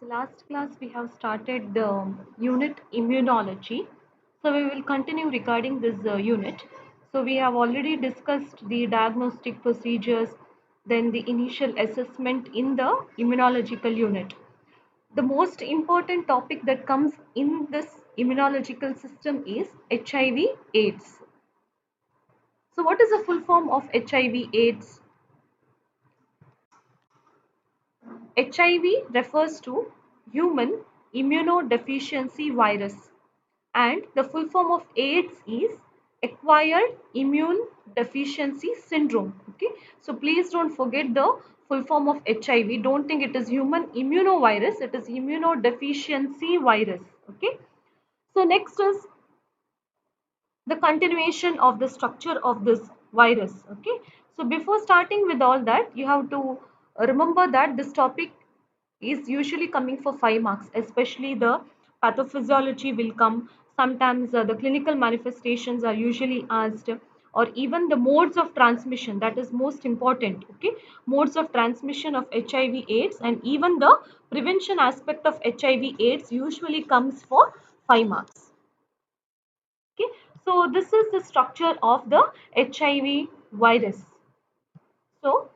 Last class we have started the unit immunology. So we will continue regarding this unit. So we have already discussed the diagnostic procedures, then the initial assessment in the immunological unit. The most important topic that comes in this immunological system is HIV AIDS. So what is the full form of HIV AIDS? HIV refers to human immunodeficiency virus, and the full form of AIDS is acquired immune deficiency syndrome. Okay, so please don't forget the full form of HIV. Don't think it is human immunovirus, it is immunodeficiency virus. Okay, so next is the continuation of the structure of this virus. Okay, so before starting with all that, you have to remember that this topic is usually coming for 5 marks, especially the pathophysiology will come. Sometimes the clinical manifestations are usually asked, or even the modes of transmission, that is most important. Okay, modes of transmission of HIV AIDS and even the prevention aspect of HIV AIDS usually comes for 5 marks. Okay, so this is the structure of the HIV virus. So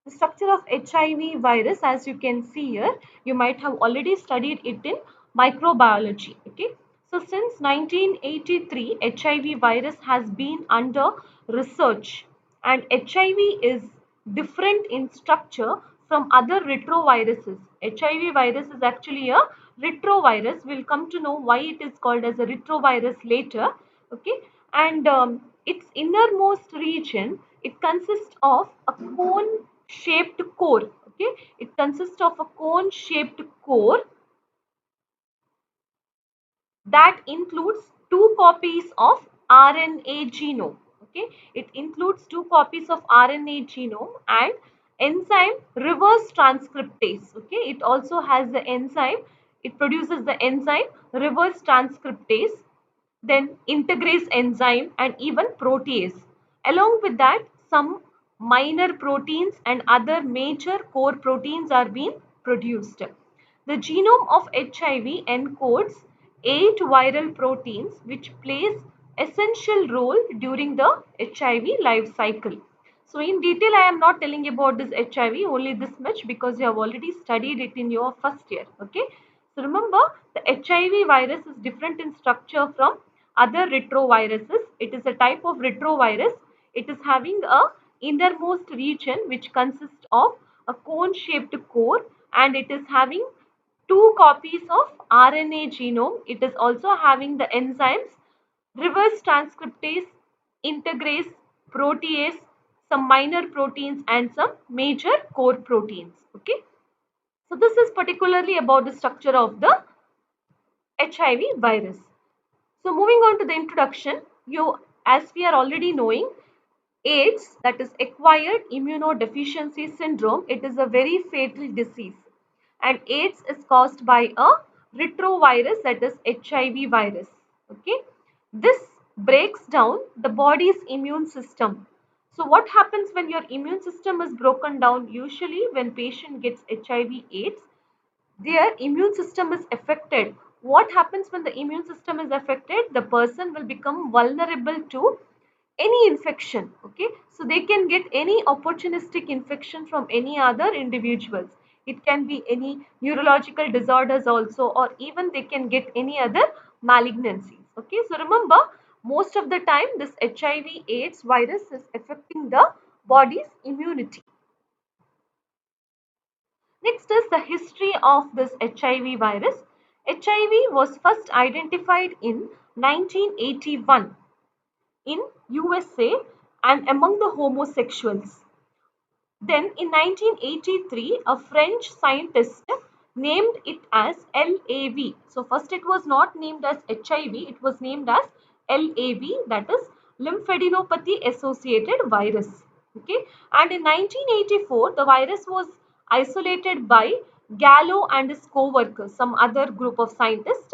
the structure of HIV virus, as you can see here, you might have already studied it in microbiology. Okay, so since 1983, HIV virus has been under research, and HIV is different in structure from other retroviruses. HIV virus is actually a retrovirus. We'll come to know why it is called as a retrovirus later. Okay, and its innermost region, it consists of a cone shaped core. Okay, it consists of a cone shaped core that includes two copies of RNA genome. Okay, it includes two copies of RNA genome and enzyme reverse transcriptase. Okay, it also has the enzyme, it produces the enzyme reverse transcriptase, then integrase enzyme and even protease. Along with that, some minor proteins and other major core proteins are being produced. The genome of HIV encodes 8 viral proteins which plays essential role during the HIV life cycle. So in detail I am not telling about this HIV, only this much because you have already studied it in your first year. Okay. So remember, the HIV virus is different in structure from other retroviruses. It is a type of retrovirus. It is having a innermost region which consists of a cone shaped core, and it is having two copies of RNA genome. It is also having the enzymes reverse transcriptase, integrase, protease, some minor proteins and some major core proteins. Okay. So this is particularly about the structure of the HIV virus. So moving on to the introduction, as we are already knowing, AIDS, that is acquired immunodeficiency syndrome, it is a very fatal disease, and AIDS is caused by a retrovirus, that is HIV virus. Okay, this breaks down the body's immune system. So what happens when your immune system is broken down? Usually when patient gets HIV AIDS, their immune system is affected. What happens when the immune system is affected? The person will become vulnerable to any infection. Okay, so they can get any opportunistic infection from any other individuals. It can be any neurological disorders also, or even they can get any other malignancies. Okay, so remember, most of the time this HIV AIDS virus is affecting the body's immunity. Next is the history of this HIV virus. HIV was first identified in 1981 in USA and among the homosexuals. Then in 1983, a French scientist named it as LAV. So first it was not named as HIV, it was named as LAV, that is lymphadenopathy associated virus. Okay, and in 1984, the virus was isolated by Gallo and his co-workers, some other group of scientists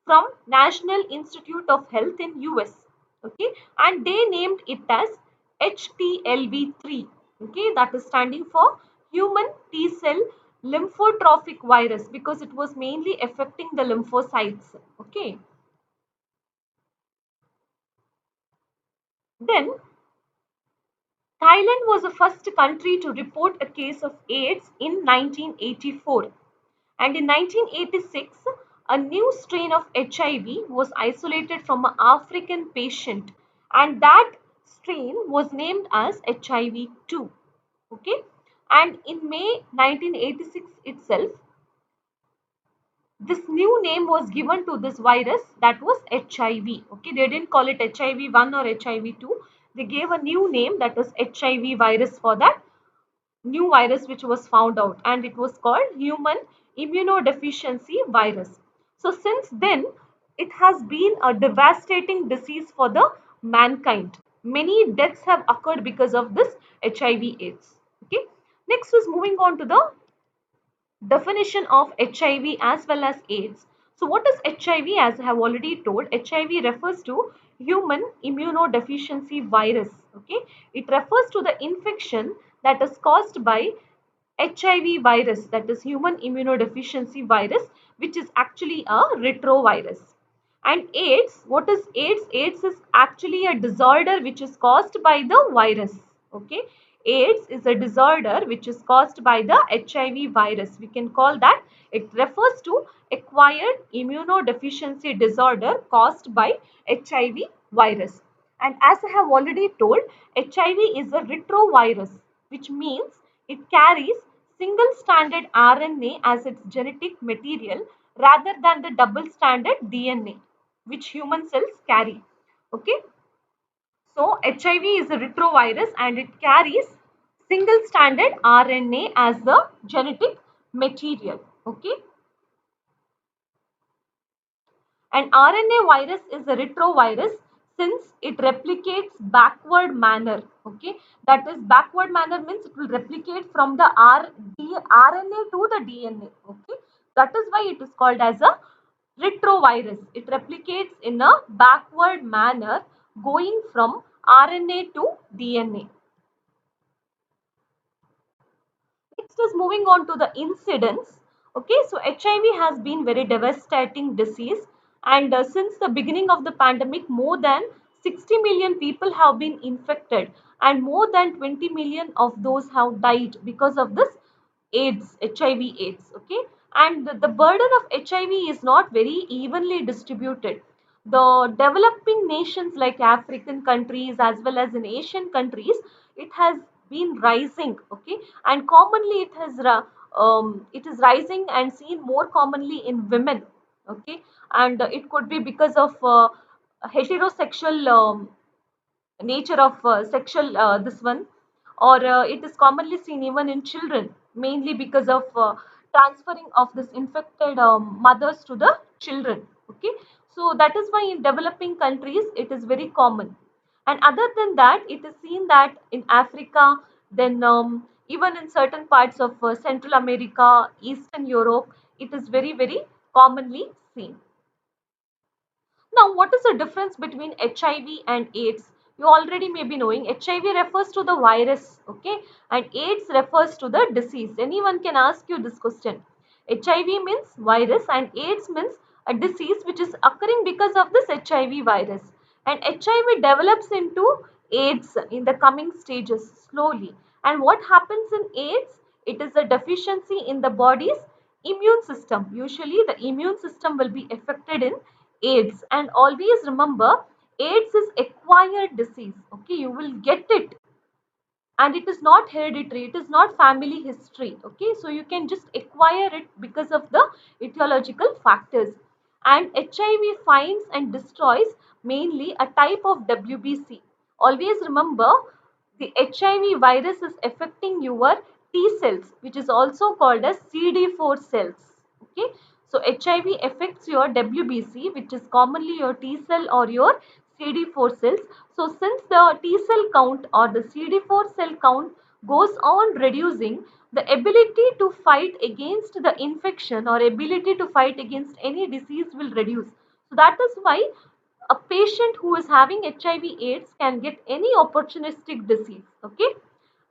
from National Institute of Health in US. Okay, and they named it as HTLV3. Okay, that is standing for human T cell lymphotrophic virus because it was mainly affecting the lymphocytes. Okay. Then Thailand was the first country to report a case of AIDS in 1984. And in 1986, a new strain of HIV was isolated from an African patient, and that strain was named as HIV-2. Okay, and in May 1986 itself, this new name was given to this virus, that was HIV. Okay, they didn't call it HIV-1 or HIV-2. They gave a new name, that was HIV virus, for that new virus which was found out, and it was called human immunodeficiency virus. So since then it has been a devastating disease for the mankind. Many deaths have occurred because of this HIV AIDS. Okay, next is moving on to the definition of HIV as well as AIDS. So what is HIV? As I have already told, HIV refers to human immunodeficiency virus. Okay, it refers to the infection that is caused by HIV virus, that is human immunodeficiency virus, which is actually a retrovirus. And AIDS, what is AIDS? AIDS is actually a disorder which is caused by the virus. Okay, AIDS is a disorder which is caused by the HIV virus. We can call that, it refers to acquired immunodeficiency disorder caused by HIV virus. And as I have already told, HIV is a retrovirus, which means it carries single stranded RNA as its genetic material rather than the double stranded DNA which human cells carry. Okay, so HIV is a retrovirus and it carries single stranded RNA as the genetic material. Okay, and RNA virus is a retrovirus since it replicates backward manner. Okay, that is, backward manner means it will replicate from the RNA to the DNA. Okay, that is why it is called as a retrovirus. It replicates in a backward manner going from RNA to DNA. Next is moving on to the incidence. Okay, so HIV has been very devastating disease, and since the beginning of the pandemic, more than 60 million people have been infected, and more than 20 million of those have died because of this AIDS, HIV AIDS. Okay, and the burden of HIV is not very evenly distributed. The developing nations like African countries as well as in Asian countries, it has been rising. Okay, and commonly it is rising and seen more commonly in women. Okay, and it could be because of heterosexual nature of sexual this one, or it is commonly seen even in children, mainly because of transferring of this infected mothers to the children. Okay, so that is why in developing countries it is very common, and other than that it is seen that in Africa, then even in certain parts of Central America, Eastern Europe, it is very commonly seen. Now, what is the difference between HIV and AIDS? You already may be knowing HIV refers to the virus, okay, and AIDS refers to the disease. Anyone can ask you this question. HIV means virus and AIDS means a disease which is occurring because of this HIV virus. And HIV develops into AIDS in the coming stages slowly. And what happens in AIDS? It is a deficiency in the body's immune system. Usually the immune system will be affected in AIDS, and always remember, AIDS is acquired disease. Okay, you will get it, and it is not hereditary, it is not family history. Okay, so you can just acquire it because of the etiological factors. And HIV finds and destroys mainly a type of WBC. Always remember, the HIV virus is affecting your T cells, which is also called as CD4 cells. Okay, so HIV affects your WBC, which is commonly your T cell or your CD4 cells. So since the T cell count or the CD4 cell count goes on reducing, the ability to fight against the infection or ability to fight against any disease will reduce. So that is why a patient who is having HIV AIDS can get any opportunistic disease. Okay,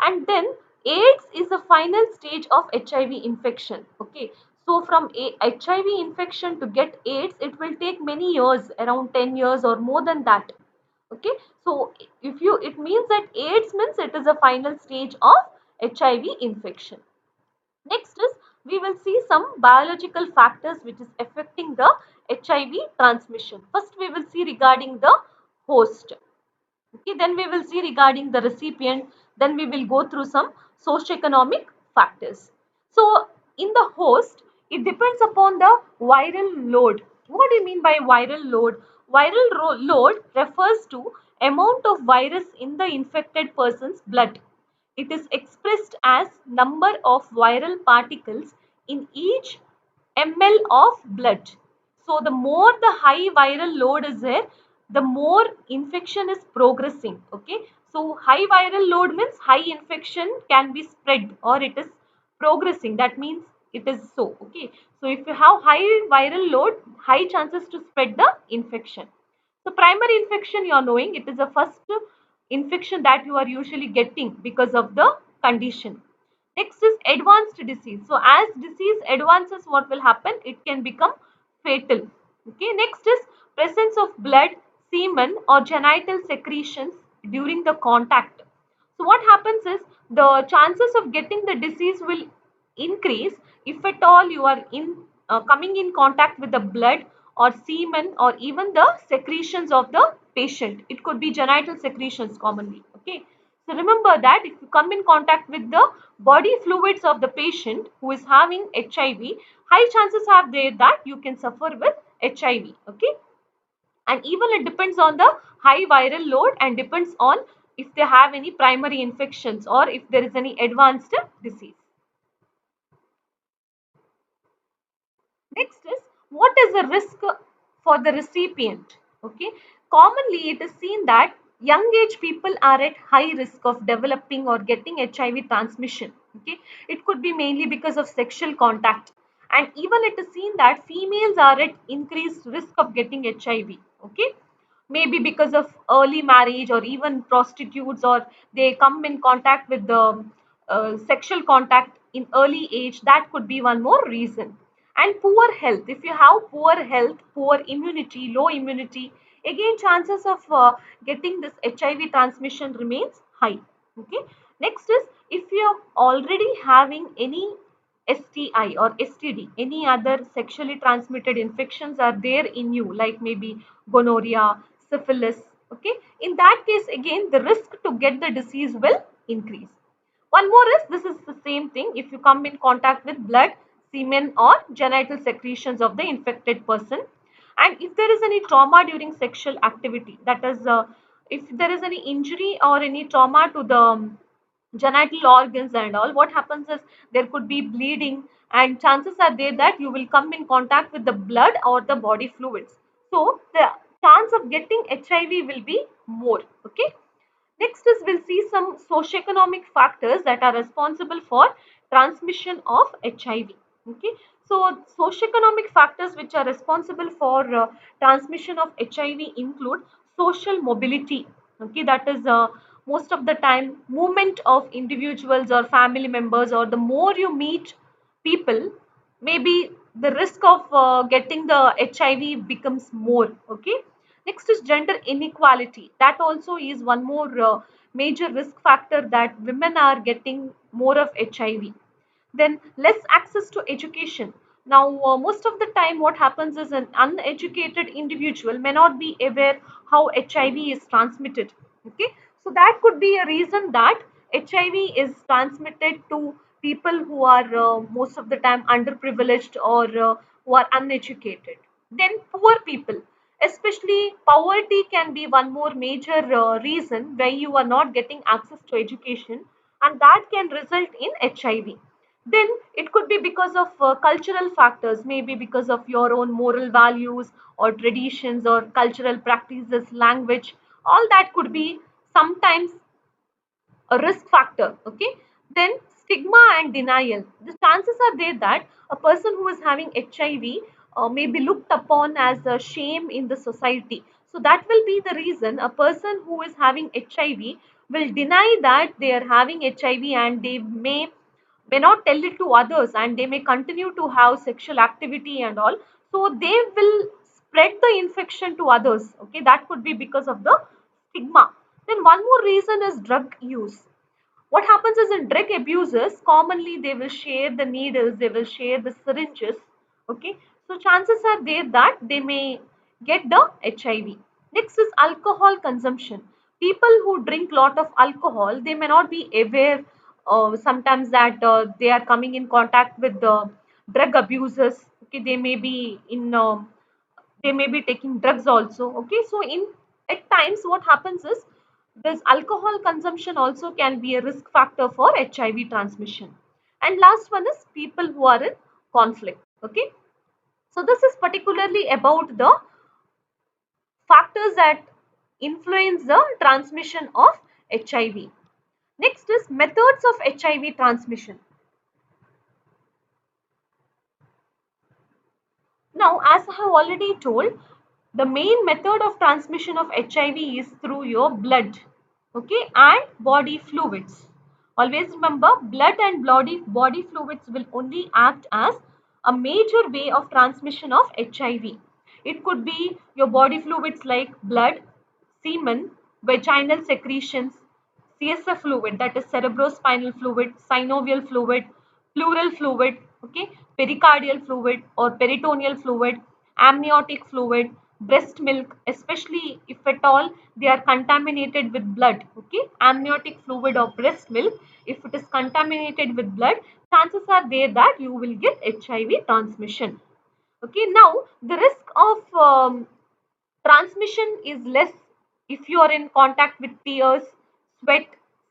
and then AIDS is the final stage of HIV infection. Okay, so from HIV infection to get AIDS, it will take many years, around 10 years or more than that. Okay, so if you, it means that AIDS means it is a final stage of HIV infection. Next is, we will see some biological factors which is affecting the HIV transmission. First we will see regarding the host. Okay, then we will see regarding the recipient, then we will go through some socioeconomic factors. So in the host, it depends upon the viral load. What do you mean by viral load? Load refers to amount of virus in the infected person's blood. It is expressed as number of viral particles in each ml of blood. So the more the high viral load is there, the more infection is progressing. Okay, so high viral load means high infection can be spread or it is progressing. That means it is so. Okay, so if you have high viral load, high chances to spread the infection. So primary infection, you are knowing, it is the first infection that you are usually getting because of the condition. Next is advanced disease. So as disease advances, what will happen? It can become fatal. Okay. Next is presence of blood, semen or genital secretions during the contact. So what happens is the chances of getting the disease will increase if at all you are in coming in contact with the blood or semen or even the secretions of the patient. It could be genital secretions commonly. Okay. So remember that if you come in contact with the body fluids of the patient who is having HIV, high chances are there that you can suffer with HIV. Okay, and even it depends on the high viral load and depends on if they have any primary infections or if there is any advanced disease. Next is, what is the risk for the recipient? Okay, commonly it is seen that young age people are at high risk of developing or getting HIV transmission. Okay, it could be mainly because of sexual contact, and even it is seen that females are at increased risk of getting HIV. Okay, maybe because of early marriage or even prostitutes, or they come in contact with the sexual contact in early age. That could be one more reason. And poor health, if you have poor health, poor immunity, low immunity, again chances of getting this HIV transmission remains high. Okay, next is, if you are already having any STI or STD, any other sexually transmitted infections are there in you, like maybe gonorrhea, syphilis. Okay, in that case, again, the risk to get the disease will increase. One more is, this is the same thing. If you come in contact with blood, semen, or genital secretions of the infected person, and if there is any trauma during sexual activity, that is, if there is any injury or any trauma to the genital organs and all, what happens is there could be bleeding, and chances are there that you will come in contact with the blood or the body fluids. So the chance of getting HIV will be more. Okay. Next is, we'll see some socioeconomic factors that are responsible for transmission of HIV. Okay, so socioeconomic factors which are responsible for transmission of HIV include social mobility. Okay, that is most of the time movement of individuals or family members, or the more you meet people, maybe the risk of getting the HIV becomes more. Okay. Next is gender inequality. That also is one more major risk factor, that women are getting more of HIV. Then less access to education. Now, most of the time, what happens is an uneducated individual may not be aware how HIV is transmitted. Okay, so that could be a reason that HIV is transmitted to people who are most of the time underprivileged or who are uneducated. Then poor people, especially poverty, can be one more major reason why you are not getting access to education, and that can result in HIV. Then it could be because of cultural factors, maybe because of your own moral values or traditions or cultural practices, language. All that could be sometimes a risk factor. Okay. Then stigma and denial. The chances are there that a person who is having HIV may be looked upon as a shame in the society. So that will be the reason a person who is having HIV will deny that they are having HIV, and they may not tell it to others, and they may continue to have sexual activity and all. So they will spread the infection to others. Okay, that could be because of the stigma. Then one more reason is drug use. What happens is, in drug abusers, commonly they will share the needles, they will share the syringes. Okay, so chances are there that they may get the HIV. Next is alcohol consumption. People who drink lot of alcohol, they may not be aware sometimes that they are coming in contact with the drug abusers. Okay, they may be in they may be taking drugs also. Okay, so in at times what happens is, this alcohol consumption also can be a risk factor for HIV transmission. And last one is people who are in conflict. Okay, so this is particularly about the factors that influence the transmission of HIV. Next is methods of HIV transmission. Now, as I have already told, the main method of transmission of HIV is through your blood, okay, and body fluids. Always remember, blood and body fluids will only act as a major way of transmission of HIV. It could be your body fluids like blood, semen, vaginal secretions, CSF fluid, that is cerebrospinal fluid, synovial fluid, pleural fluid, okay, pericardial fluid or peritoneal fluid, amniotic fluid, breast milk, especially if at all they are contaminated with blood. Okay, amniotic fluid or breast milk, if it is contaminated with blood, chances are there that you will get HIV transmission. Okay, now the risk of transmission is less if you are in contact with tears, sweat,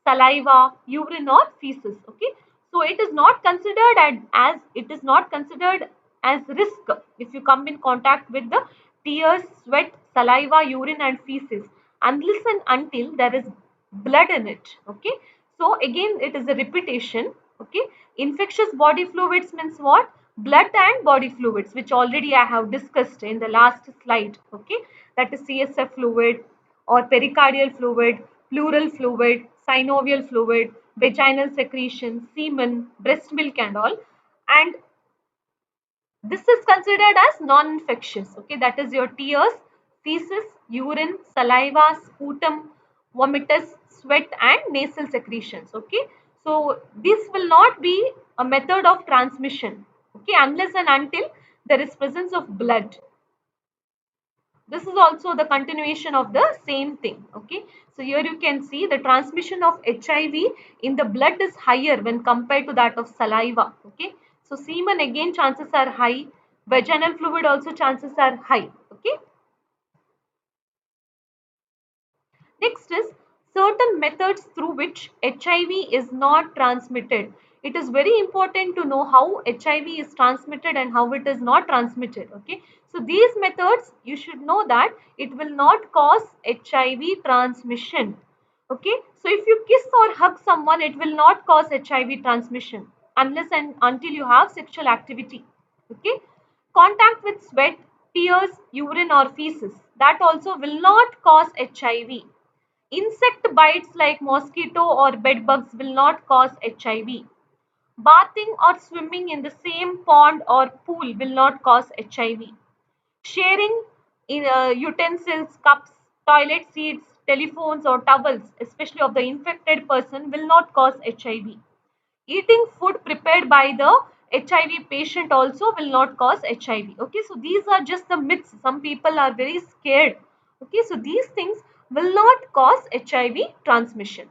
saliva, urine or feces. Okay, so it is not considered as it is not considered as risk if you come in contact with the tears, sweat, saliva, urine and feces, unless and until there is blood in it. Okay, so again it is a repetition. Okay, infectious body fluids means what? Blood and body fluids, which already I have discussed in the last slide. Okay, that is CSF fluid or pericardial fluid, pleural fluid, synovial fluid, vaginal secretion, semen, breast milk and all. And this is considered as non-infectious. Okay, that is your tears, feces, urine, saliva, sputum, vomitus, sweat and nasal secretions. Okay, so this will not be a method of transmission. Okay, unless and until there is presence of blood. This is also the continuation of the same thing. Okay, so here you can see the transmission of HIV in the blood is higher when compared to that of saliva. Okay, so semen again chances are high, vaginal fluid also chances are high. Okay, next is certain methods through which HIV is not transmitted. It is very important to know how HIV is transmitted and how it is not transmitted. Okay, so these methods you should know that it will not cause HIV transmission. Okay, so if you kiss or hug someone, it will not cause HIV transmission unless and until you have sexual activity. Okay, contact with sweat, tears, urine or feces, that also will not cause HIV. Insect bites like mosquito or bed bugs will not cause HIV. Bathing or swimming in the same pond or pool will not cause HIV. Sharing in utensils, cups, toilet seats, telephones or towels, especially of the infected person, will not cause HIV. Eating food prepared by the HIV patient also will not cause HIV. Okay, so these are just the myths. Some people are very scared. Okay, so these things will not cause HIV transmission.